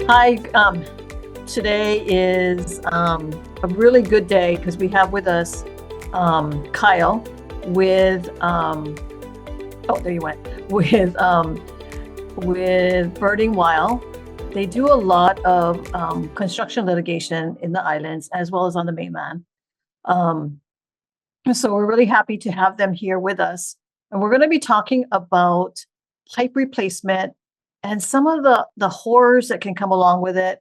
Hi, today is a really good day because we have with us Kyle with oh, there you went, with Berding Weil. They do a lot of construction litigation in the islands as well as on the mainland. So we're really happy to have them here with us. And we're going to be talking about pipe replacement and some of the horrors that can come along with it.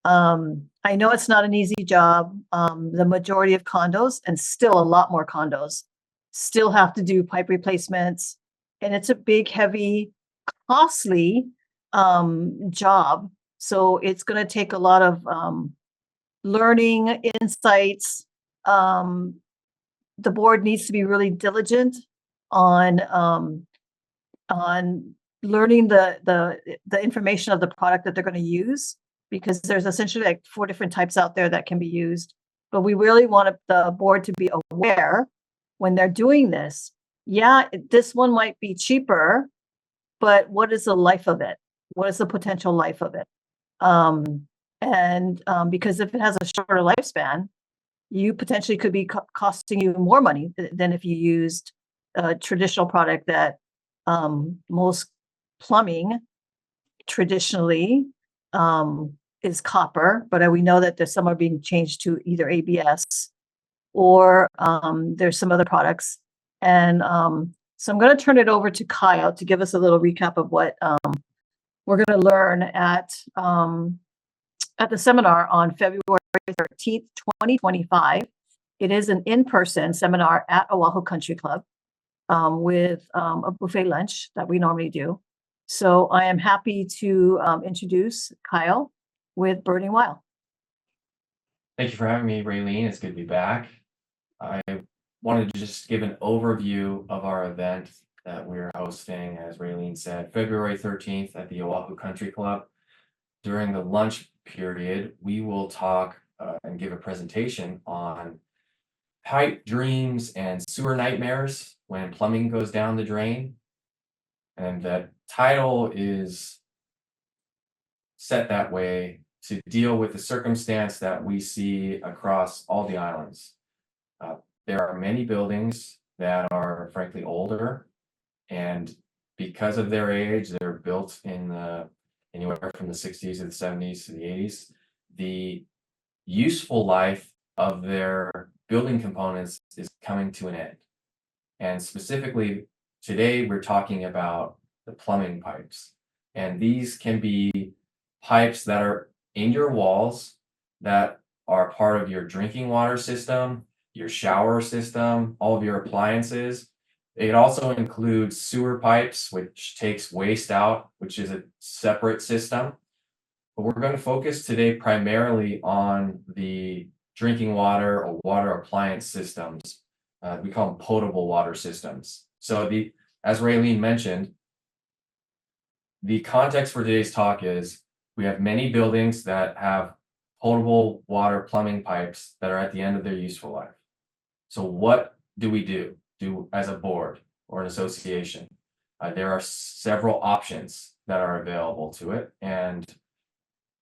I know it's not an easy job. The majority of condos, and still a lot more condos, still have to do pipe replacements. And it's a big, heavy, costly job. So it's going to take a lot of learning, insights. The board needs to be really diligent on learning the information of the product that they're going to use, because there's essentially like 4 different types out there that can be used. But we really want the board to be aware when they're doing this. Yeah, this one might be cheaper, but what is the life of it? What is the potential life of it? Because if it has a shorter lifespan, you potentially could be costing you more money than if you used a traditional product that most plumbing traditionally is copper, but we know that there's some are being changed to either ABS or there's some other products. And so I'm going to turn it over to Kyle to give us a little recap of what we're going to learn at the seminar on February 13th, 2025. It is an in-person seminar at Oahu Country Club with a buffet lunch that we normally do. So I am happy to introduce Kyle with Berding Weil. Thank you for having me, Raelene. It's good to be back. I wanted to just give an overview of our event that we're hosting, as Raelene said, February 13th at the Oahu Country Club. During the lunch period, we will talk and give a presentation on pipe dreams and sewer nightmares when plumbing goes down the drain. And that title is set that way to deal with the circumstance that we see across all the islands. There are many buildings that are frankly older, and because of their age, they're built in anywhere from the 60s to the 70s to the 80s. The useful life of their building components is coming to an end. And specifically, today we're talking about the plumbing pipes. And these can be pipes that are in your walls that are part of your drinking water system, your shower system, all of your appliances. It also includes sewer pipes, which takes waste out, which is a separate system. But we're going to focus today primarily on the drinking water or water appliance systems. We call them potable water systems. So as Raelene mentioned, the context for today's talk is we have many buildings that have potable water plumbing pipes that are at the end of their useful life. So what do we do as a board or an association? There are several options that are available to it, and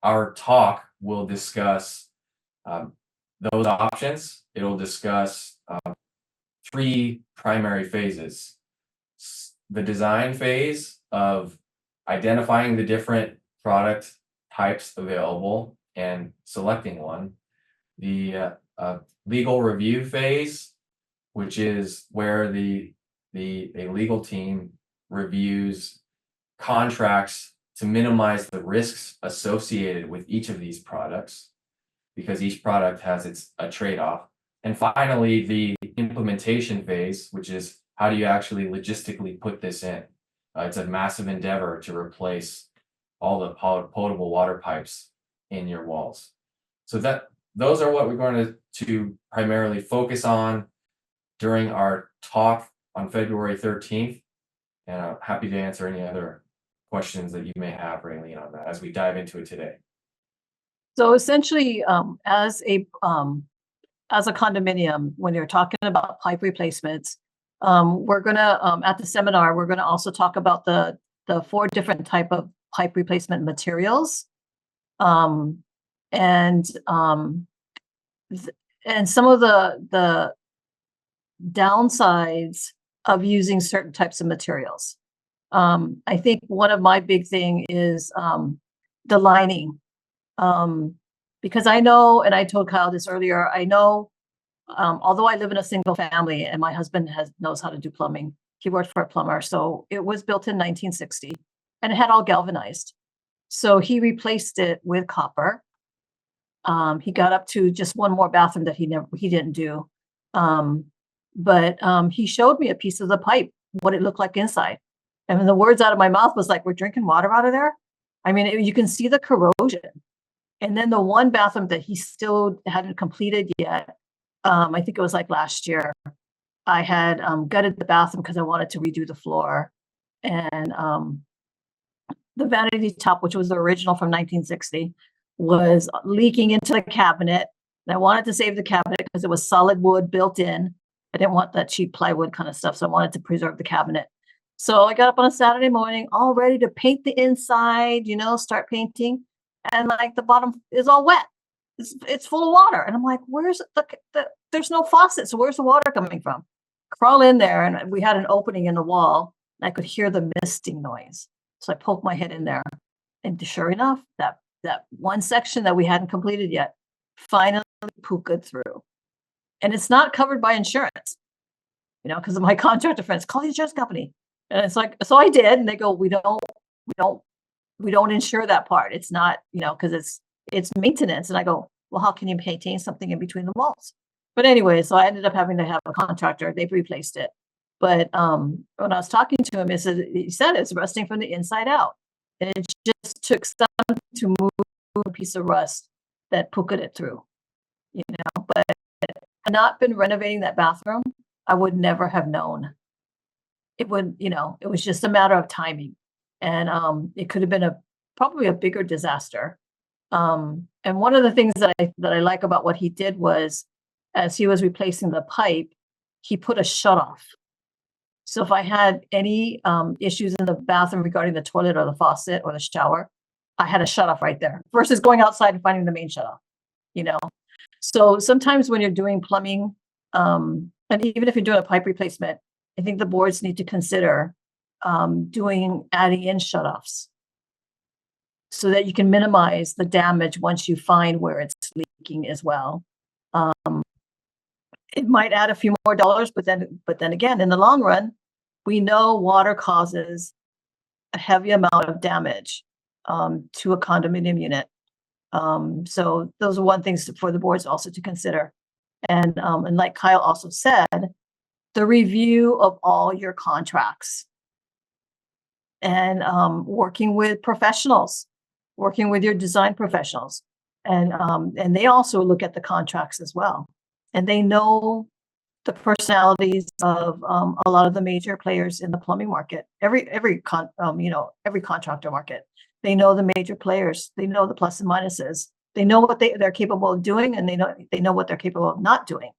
our talk will discuss those options. It'll discuss 3 primary phases. The design phase of identifying the different product types available and selecting one. The legal review phase, which is where a legal team reviews contracts to minimize the risks associated with each of these products, because each product has a trade-off. And finally, the implementation phase, which is how do you actually logistically put this in? It's a massive endeavor to replace all the potable water pipes in your walls. So those are what we're going to primarily focus on during our talk on February 13th. And I'm happy to answer any other questions that you may have, Raelene, on that as we dive into it today. So essentially, as a condominium, when you're talking about pipe replacements, we're gonna at the seminar we're gonna also talk about the 4 different type of pipe replacement materials. Um, and, um, and some of the downsides of using certain types of materials. I think one of my big thing is, the lining. Because I know, and I told Kyle this earlier, I know, although I live in a single family and my husband knows how to do plumbing, he worked for a plumber. So it was built in 1960 and it had all galvanized. So he replaced it with copper. He got up to just one more bathroom that he didn't do. But he showed me a piece of the pipe, what it looked like inside. And the words out of my mouth was like, we're drinking water out of there. I mean, you can see the corrosion. And then the one bathroom that he still hadn't completed yet, I think it was like last year, I had gutted the bathroom because I wanted to redo the floor. And the vanity top, which was the original from 1960, was leaking into the cabinet. And I wanted to save the cabinet because it was solid wood built in. I didn't want that cheap plywood kind of stuff, so I wanted to preserve the cabinet. So I got up on a Saturday morning, all ready to paint the inside, start painting. And like the bottom is all wet. It's full of water. And I'm like, where's there's no faucet. So where's the water coming from? Crawl in there. And we had an opening in the wall and I could hear the misting noise. So I poked my head in there. And sure enough, that one section that we hadn't completed yet finally pukaed through. And it's not covered by insurance, because of my contractor friends, call the insurance company. And it's like, so I did. And they go, we don't insure that part. It's not, because it's maintenance. And I go, well, how can you maintain something in between the walls? But anyway, so I ended up having to have a contractor. They've replaced it. But when I was talking to him, he said it's rusting from the inside out. And it just took something to move a piece of rust that puked it through, But had not been renovating that bathroom, I would never have known. It would, it was just a matter of timing. And it could have been probably a bigger disaster. And one of the things that I like about what he did was, as he was replacing the pipe, he put a shutoff. So if I had any issues in the bathroom regarding the toilet or the faucet or the shower, I had a shutoff right there versus going outside and finding the main shutoff. So sometimes when you're doing plumbing, and even if you're doing a pipe replacement, I think the boards need to consider adding in shutoffs so that you can minimize the damage once you find where it's leaking as well. It might add a few more dollars, but then again, in the long run, we know water causes a heavy amount of damage to a condominium unit. So those are one things for the boards also to consider. And like Kyle also said, the review of all your contracts and working with professionals, working with your design professionals. And they also look at the contracts as well. And they know the personalities of a lot of the major players in the plumbing market, every contractor market. They know the major players. They know the plus and minuses. They know what they're capable of doing, and they know what they're capable of not doing.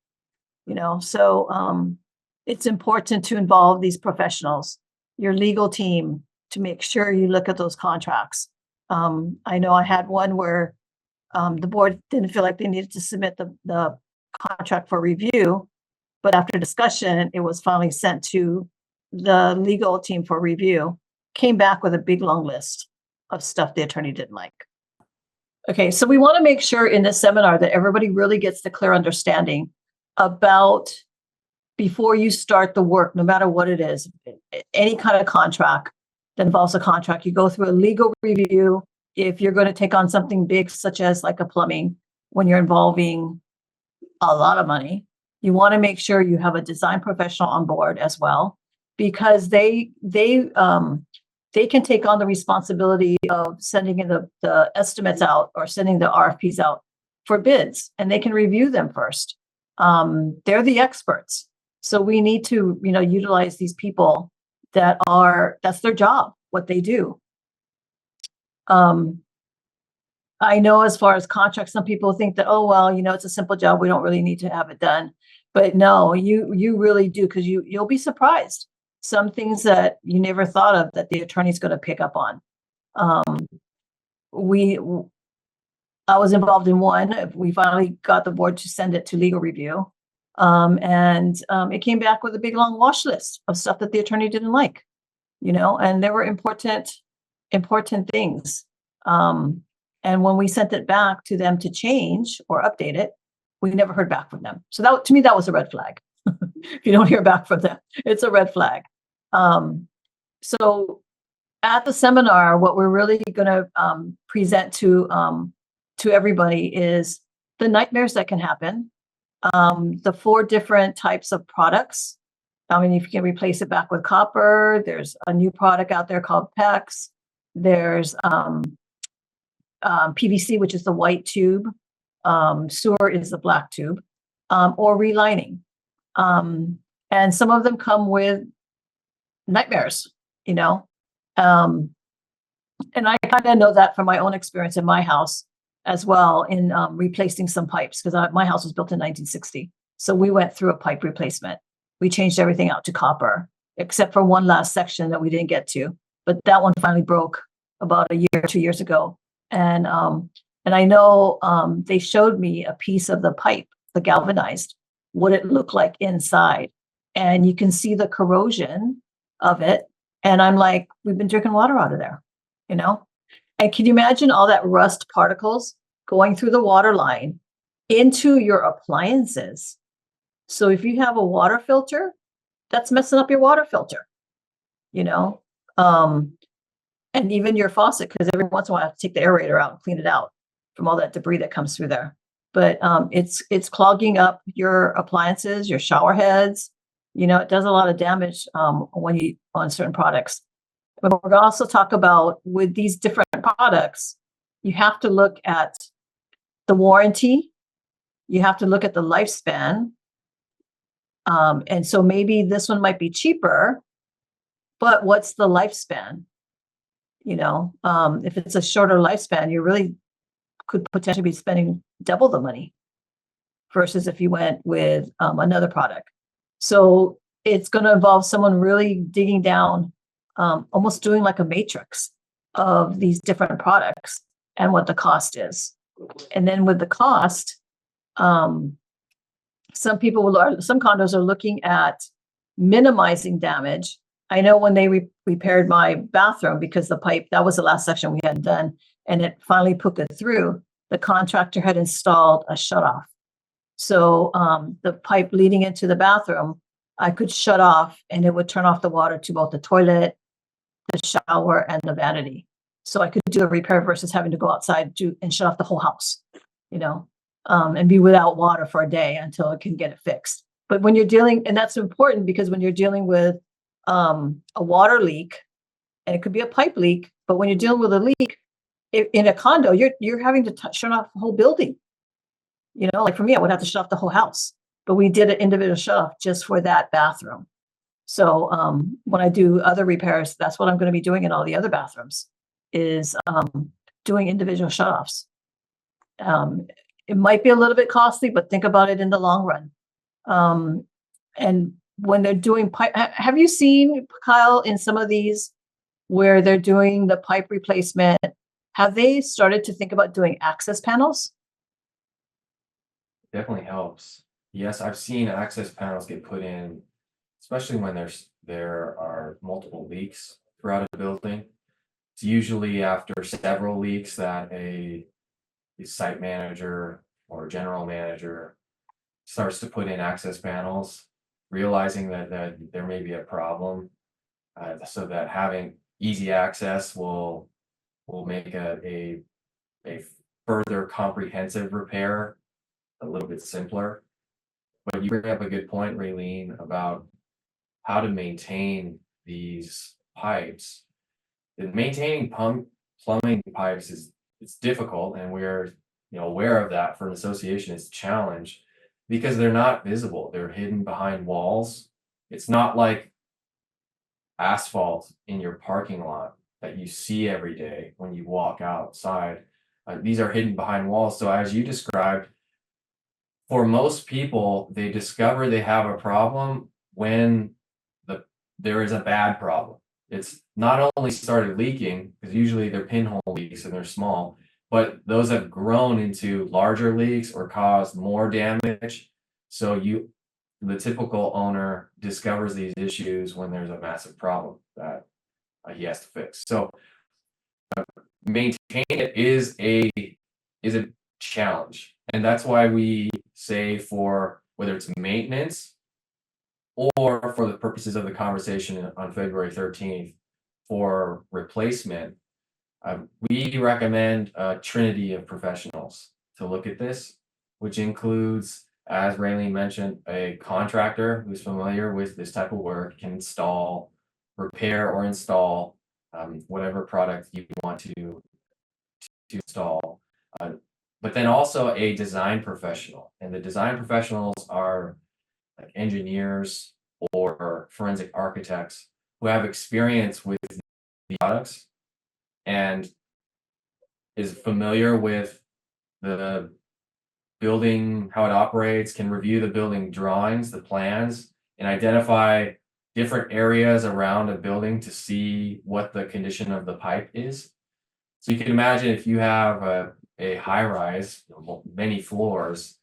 So it's important to involve these professionals, your legal team, to make sure you look at those contracts. I know I had one where the board didn't feel like they needed to submit the contract for review, but after discussion, it was finally sent to the legal team for review. Came back with a big long list of stuff the attorney didn't like. Okay, so we want to make sure in this seminar that everybody really gets the clear understanding about, before you start the work, no matter what it is, any kind of contract that involves a contract, you go through a legal review. If you're going to take on something big, such as like a plumbing, when you're involving a lot of money, you want to make sure you have a design professional on board as well, because they can take on the responsibility of sending in the estimates out or sending the RFPs out for bids, and they can review them first. They're the experts. So we need to, utilize these people that's their job, what they do. I know as far as contracts, some people think that, oh, well, it's a simple job. We don't really need to have it done. But no, you really do, because you'll be surprised. Some things that you never thought of that the attorney's going to pick up on. I was involved in one. We finally got the board to send it to legal review. It came back with a big long wash list of stuff that the attorney didn't like, and there were important things. And when we sent it back to them to change or update it, we never heard back from them. So that, to me, that was a red flag. If you don't hear back from them, it's a red flag. So at the seminar, what we're really going to present to everybody is the nightmares that can happen, the 4 different types of products. I mean, if you can replace it back with copper, there's a new product out there called PEX. There's PVC, which is the white tube. Sewer is the black tube, or relining. And some of them come with nightmares, and I kind of know that from my own experience in my house as well, in replacing some pipes, because my house was built in 1960. So we went through a pipe replacement. We changed everything out to copper, except for one last section that we didn't get to. But that one finally broke about a year or 2 years ago. And I know they showed me a piece of the pipe, the galvanized, what it looked like inside. And you can see the corrosion of it. And I'm like, we've been drinking water out of there, And can you imagine all that rust particles going through the water line into your appliances? So if you have a water filter, that's messing up your water filter, and even your faucet, because every once in a while I have to take the aerator out and clean it out from all that debris that comes through there. But it's clogging up your appliances, your shower heads. It does a lot of damage on certain products. But we're going to also talk about, with these different products, you have to look at the warranty. You have to look at the lifespan. And so maybe this one might be cheaper, but what's the lifespan? If it's a shorter lifespan, you really could potentially be spending double the money versus if you went with another product. So it's going to involve someone really digging down, almost doing like a matrix of these different products and what the cost is. And then with the cost, some condos are looking at minimizing damage. I know when they repaired my bathroom, because the pipe, that was the last section we hadn't done, and it finally put it through, the contractor had installed a shutoff. So the pipe leading into the bathroom, I could shut off and it would turn off the water to both the toilet, the shower, and the vanity. So I could do a repair versus having to go outside and shut off the whole house, and be without water for a day until it can get it fixed. But when you're dealing, and that's important, because when you're dealing with a water leak, and it could be a pipe leak, but when you're dealing with a leak in a condo, you're having to shut off the whole building. Like for me, I would have to shut off the whole house, but we did an individual shut off just for that bathroom. So when I do other repairs, that's what I'm going to be doing in all the other bathrooms, is doing individual shutoffs. It might be a little bit costly, but think about it in the long run. And when they're doing pipe, have you seen, Kyle, in some of these where they're doing the pipe replacement, have they started to think about doing access panels? Definitely helps. Yes, I've seen access panels get put in, especially when there are multiple leaks throughout a building. It's usually after several leaks that a site manager or general manager starts to put in access panels, realizing that there may be a problem, so that having easy access will make a further comprehensive repair a little bit simpler. But you bring up a good point, Raelene, about how to maintain these pipes. And maintaining plumbing pipes it's difficult, and we're aware of that. For an association, it's a challenge because they're not visible. They're hidden behind walls. It's not like asphalt in your parking lot that you see every day when you walk outside. These are hidden behind walls. So as you described, for most people, they discover they have a problem when there is a bad problem. It's not only started leaking, because usually they're pinhole leaks and they're small. but those have grown into larger leaks or caused more damage. So the typical owner discovers these issues when there's a massive problem that he has to fix. So maintaining it is a challenge, and that's why we say, for whether it's maintenance or for the purposes of the conversation on February 13th for replacement, we recommend a trinity of professionals to look at this, which includes, as Raelene mentioned, a contractor who's familiar with this type of work, can install, repair, or install whatever product you want to install. But then also a design professional, and the design professionals are like engineers or forensic architects who have experience with the products and is familiar with the building, how it operates, can review the building drawings, the plans, and identify different areas around a building to see what the condition of the pipe is. So you can imagine, if you have a high rise, many floors,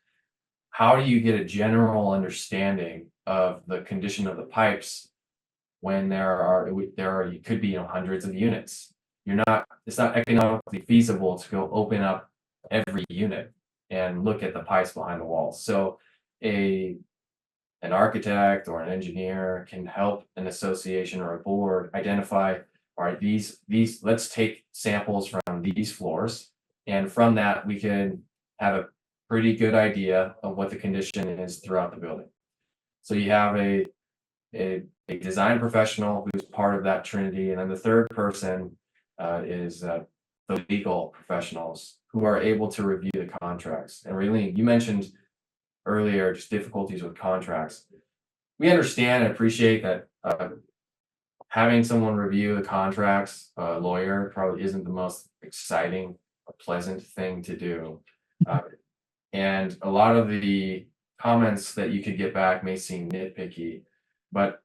how do you get a general understanding of the condition of the pipes when you could be, hundreds of units? It's not economically feasible to go open up every unit and look at the pipes behind the walls. So an architect or an engineer can help an association or a board identify, all right, let's take samples from these floors, and from that we can have a pretty good idea of what the condition is throughout the building. So you have a design professional who's part of that trinity, and then the third person is the legal professionals who are able to review the contracts. And Raelene, you mentioned earlier just difficulties with contracts. We understand and appreciate that having someone review the contracts, a lawyer, probably isn't the most exciting or pleasant thing to do. And a lot of the comments that you could get back may seem nitpicky, but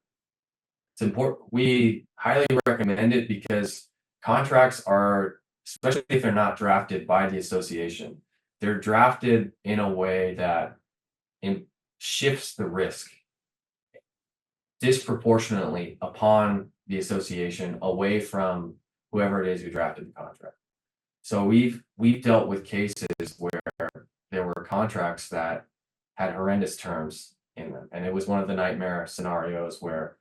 it's important. We highly recommend it because contracts are, especially if they're not drafted by the association, they're drafted in a way that shifts the risk disproportionately upon the association away from whoever it is who drafted the contract. So we've dealt with cases where there were contracts that had horrendous terms in them, and it was one of the nightmare scenarios where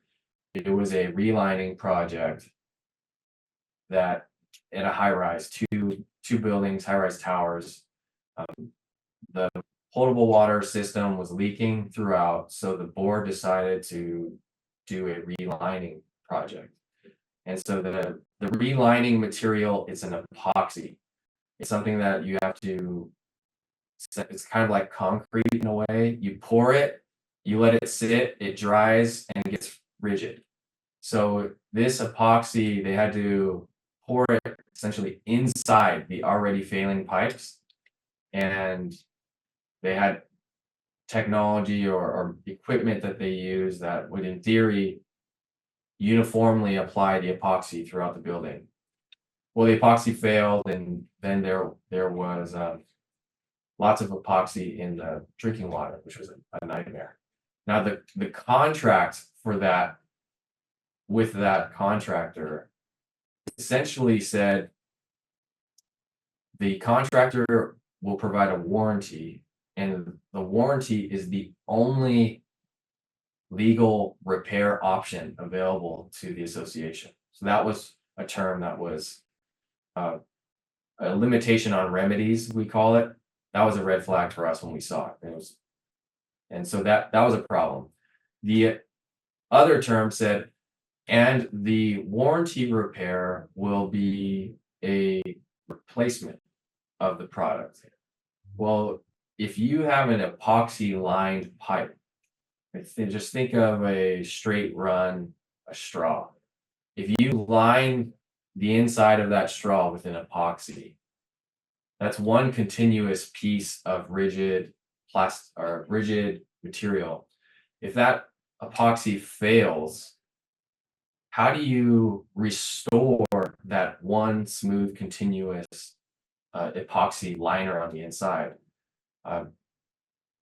it was a relining project that in a high rise, two buildings, high rise towers, the potable water system was leaking throughout, so the board decided to do a relining project. And so the relining material is an epoxy. It's something that you have to, it's kind of like concrete in a way. You pour it, you let it sit, it dries and gets rigid. So this epoxy, they had to pour it essentially inside the already failing pipes, and they had technology or equipment that they use that would, in theory, uniformly apply the epoxy throughout the building. Well, the epoxy failed, and then there was lots of epoxy in the drinking water, which was a nightmare. Now the contract for that with that contractor essentially said the contractor will provide a warranty, and the warranty is the only legal repair option available to the association. So that was a term that was a limitation on remedies, we call it. That was a red flag for us when we saw it. And so that was a problem. The other term said, and the warranty repair will be a replacement of the product. Well, if you have an epoxy lined pipe, just think of a straight run, a straw. If you line the inside of that straw with an epoxy, that's one continuous piece of rigid plastic or rigid material. If that epoxy fails, how do you restore that one smooth continuous epoxy liner on the inside.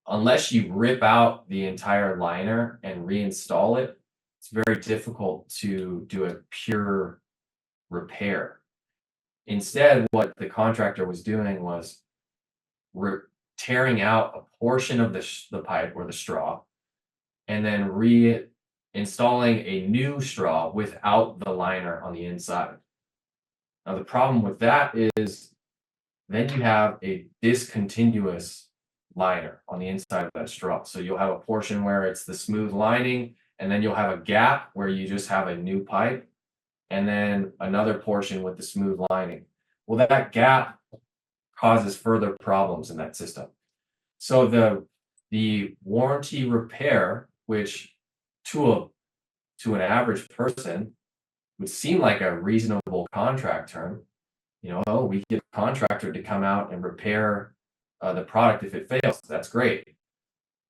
Unless you rip out the entire liner and reinstall it, it's very difficult to do a pure repair. Instead, what the contractor was doing was tearing out a portion of the pipe or the straw, and then reinstalling a new straw without the liner on the inside. Now, the problem with that is then you have a discontinuous liner on the inside of that straw. So you'll have a portion where it's the smooth lining, and then you'll have a gap where you just have a new pipe, and then another portion with the smooth lining. Well, that gap causes further problems in that system. So the warranty repair, which to an average person would seem like a reasonable contract term, oh, we get a contractor to come out and repair the product if it fails. That's great.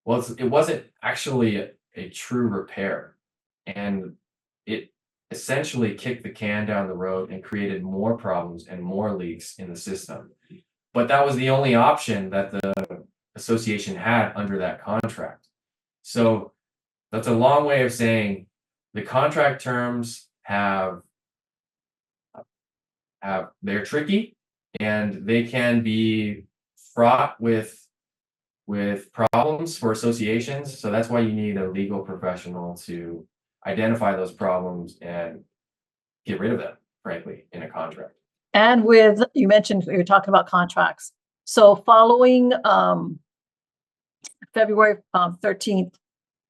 Well, it wasn't actually a true repair, and it essentially kicked the can down the road and created more problems and more leaks in the system. But that was the only option that the association had under that contract. So that's a long way of saying the contract terms they're tricky, and they can be fraught with problems for associations. So that's why you need a legal professional to identify those problems and get rid of them, frankly, in a contract. And you mentioned we were talking about contracts. So following February 13th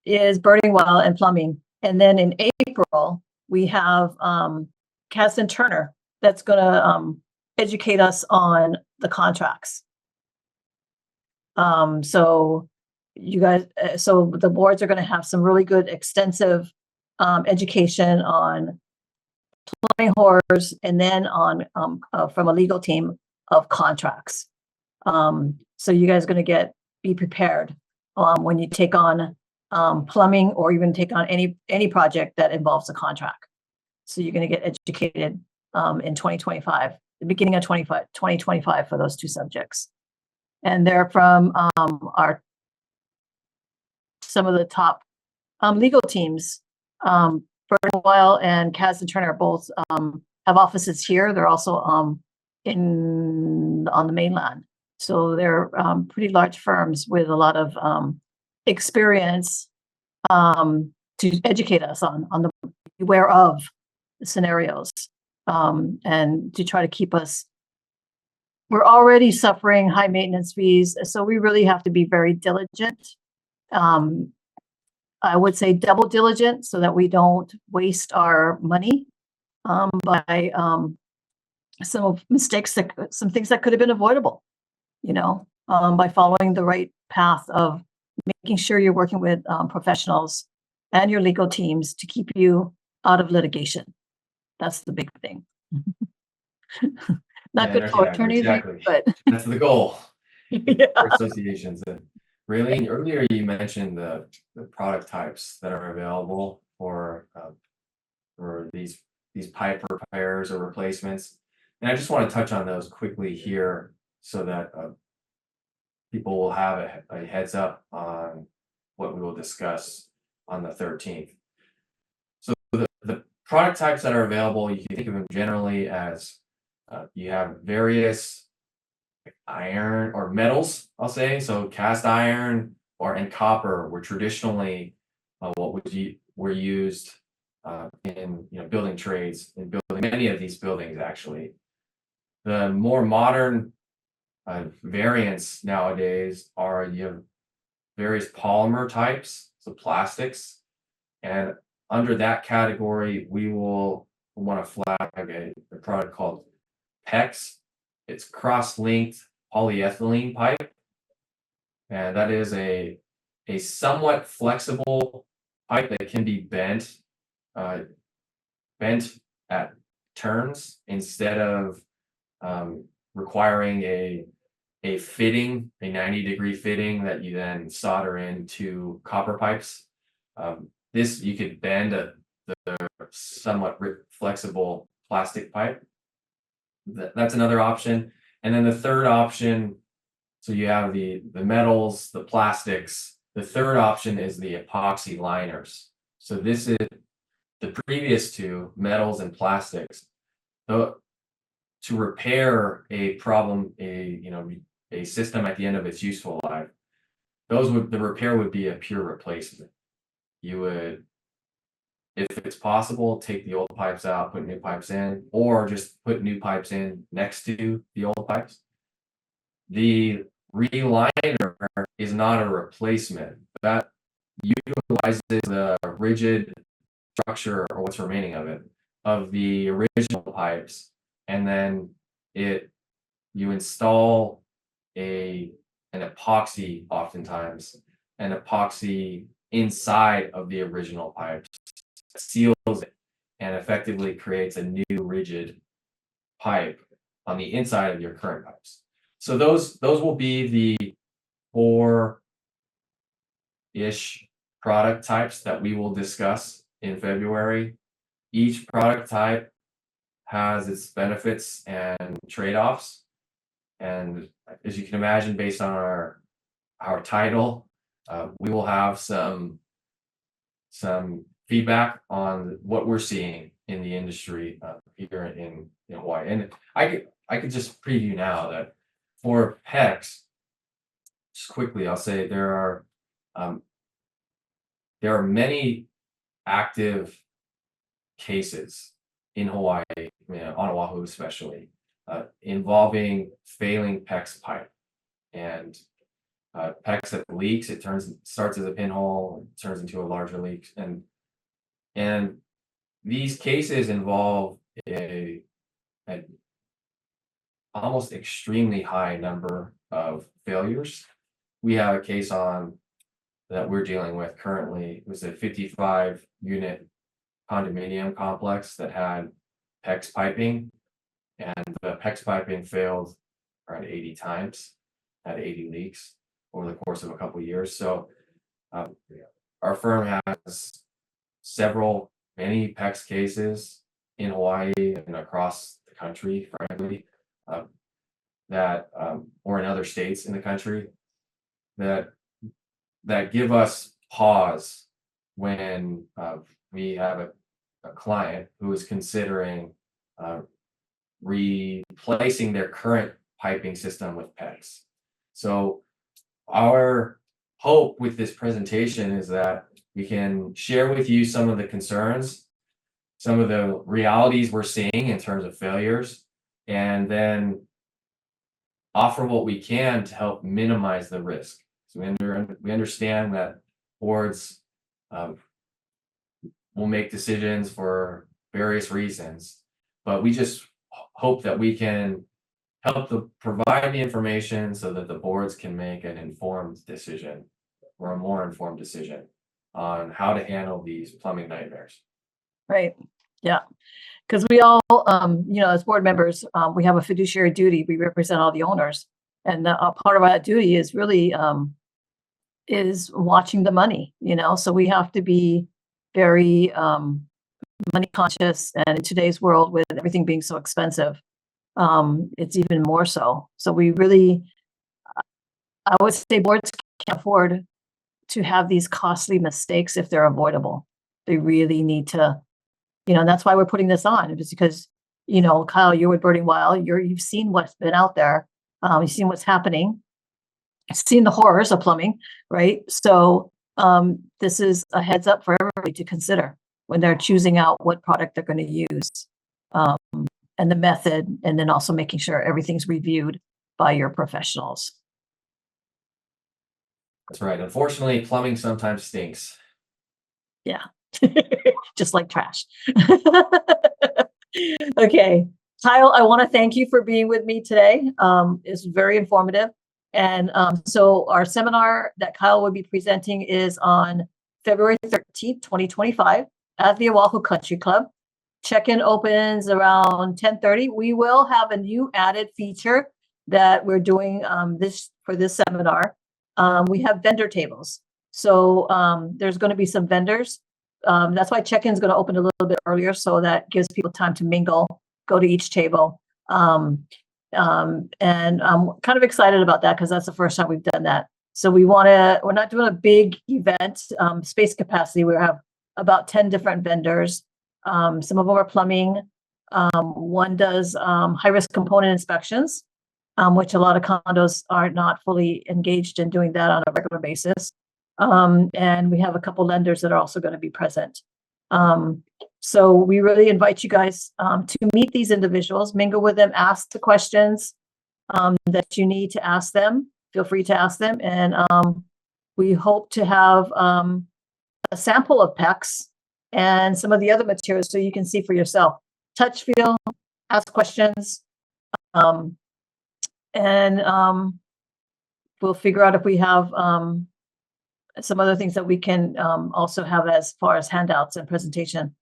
is Berding Weil and plumbing. And then in April, we have Cass and Turner that's going to educate us on the contracts. So you guys, so the boards are going to have some really good extensive education on plumbing horrors, and then on from a legal team of contracts. So you guys are going to be prepared when you take on plumbing, or even take on any project that involves a contract. So you're going to get educated in 2025, the beginning of 2025 for those two subjects. And they're from some of the top legal teams. Berding Weil and Kaz and Turner both have offices here. They're also on the mainland. So they're pretty large firms with a lot of experience to educate us on the beware of scenarios, and to try to keep us. We're already suffering high maintenance fees, so we really have to be very diligent. I would say double diligent, so that we don't waste our money by some things that could have been avoidable, by following the right path of making sure you're working with professionals and your legal teams to keep you out of litigation. That's the big thing. Not good for attorneys, exactly. But that's the goal. Yeah. For associations. Raelene, earlier you mentioned the product types that are available for these pipe repairs or replacements, and I just want to touch on those quickly here so that people will have a heads up on what we will discuss on the 13th. So the product types that are available, you can think of them generally as you have various iron or metals, I'll say. So cast iron and copper were traditionally what were used in building trades, in building many of these buildings. Actually, the more modern variants nowadays are you have various polymer types, so plastics, and under that category we will want to flag a product called PEX. It's cross-linked polyethylene pipe, and that is a somewhat flexible pipe that can be bent at turns instead of requiring a fitting, a 90-degree fitting that you then solder into copper pipes. This you could bend the somewhat flexible plastic pipe. That's another option. And then the third option, so you have the metals, the plastics. The third option is the epoxy liners. So this is the previous two, metals and plastics. So to repair a problem, a system at the end of its useful life, the repair would be a pure replacement. You would, if it's possible, take the old pipes out, put new pipes in, or just put new pipes in next to the old pipes. The reliner is not a replacement. That utilizes the rigid structure, or what's remaining of it, of the original pipes, and then you install an epoxy, oftentimes an epoxy inside of the original pipes, seals it, and effectively creates a new rigid pipe on the inside of your current pipes. So those will be the 4-ish product types that we will discuss in February. Each product type has its benefits and trade-offs. And as you can imagine, based on our title, we will have some feedback on what we're seeing in the industry here in Hawaii. And I could just preview now that for PECs, just quickly, I'll say there are many active cases in Hawaii, on Oahu especially, involving failing PEX pipe. And PEX that leaks, it starts as a pinhole, it turns into a larger leak. And these cases involve an almost extremely high number of failures. We have a case on that we're dealing with currently. It was a 55-unit condominium complex that had PEX piping, and the PEX piping failed around 80 times, had 80 leaks over the course of a couple of years. So our firm has many PEX cases in Hawaii and across the country, frankly, or in other states in the country, that give us pause when we have a client who is considering replacing their current piping system with PEX. So our hope with this presentation is that we can share with you some of the concerns, some of the realities we're seeing in terms of failures, and then offer what we can to help minimize the risk. So we understand that boards will make decisions for various reasons, but we just hope that we can help to provide the information so that the boards can make an informed decision, or a more informed decision, on how to handle these plumbing nightmares. Right. Yeah. Because we all, as board members, we have a fiduciary duty. We represent all the owners. And part of that duty is really is watching the money, so we have to be very money conscious. And in today's world, with everything being so expensive, it's even more so. So we really, I would say boards can't afford to have these costly mistakes if they're avoidable. They really need to, and that's why we're putting this on, just because, Kyle, you're with Berding Weil, you've seen what's been out there. You've seen what's happening, seen the horrors of plumbing, right? So this is a heads up for everybody to consider when they're choosing out what product they're going to use, and the method, and then also making sure everything's reviewed by your professionals. That's right. Unfortunately, plumbing sometimes stinks. Yeah. Just like trash. Okay. Kyle, I want to thank you for being with me today. It's very informative. And so our seminar that Kyle will be presenting is on February 13th, 2025 at the Oahu Country Club. Check-in opens around 10:30. We will have a new added feature that we're doing for this seminar. We have vendor tables. So there's going to be some vendors. That's why check-in is going to open a little bit earlier, so that gives people time to mingle, go to each table. And I'm kind of excited about that because that's the first time we've done that. So we're not doing a big event, space capacity. We have about 10 different vendors. Some of them are plumbing. One does high-risk component inspections, which a lot of condos are not fully engaged in doing that on a regular basis. And we have a couple lenders that are also going to be present. So we really invite you guys to meet these individuals, mingle with them, ask the questions that you need to ask them. Feel free to ask them. And we hope to have a sample of PECs and some of the other materials so you can see for yourself. Touch, feel, ask questions, and we'll figure out if we have some other things that we can also have as far as handouts and presentation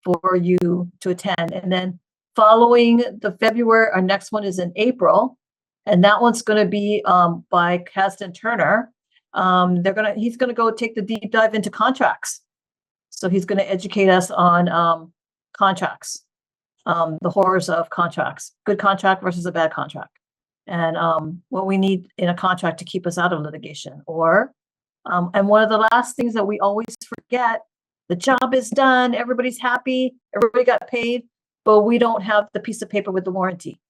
for you to attend. And then following the February, our next one is in April, and that one's going to be by Caston Turner. He's going to go take the deep dive into contracts. So he's going to educate us on contracts, the horrors of contracts, good contract versus a bad contract, and what we need in a contract to keep us out of litigation. And one of the last things that we always forget, the job is done, everybody's happy, everybody got paid, but we don't have the piece of paper with the warranty.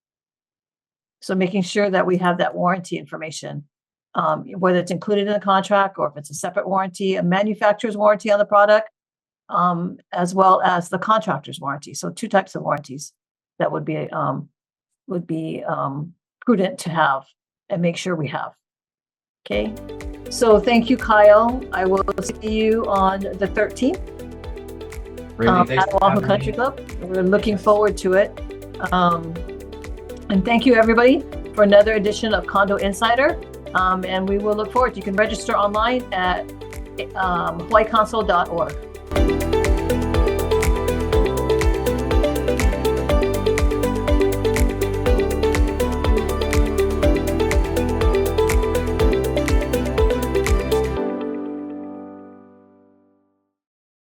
So making sure that we have that warranty information, whether it's included in the contract or if it's a separate warranty, a manufacturer's warranty on the product, as well as the contractor's warranty. So two types of warranties that would be prudent to have and make sure we have. Okay. So thank you, Kyle. I will see you on the 13th at Oahu Country Club. We're looking forward to it. And thank you, everybody, for another edition of Condo Insider. And we will look forward. You can register online at hawaiiconsole.org.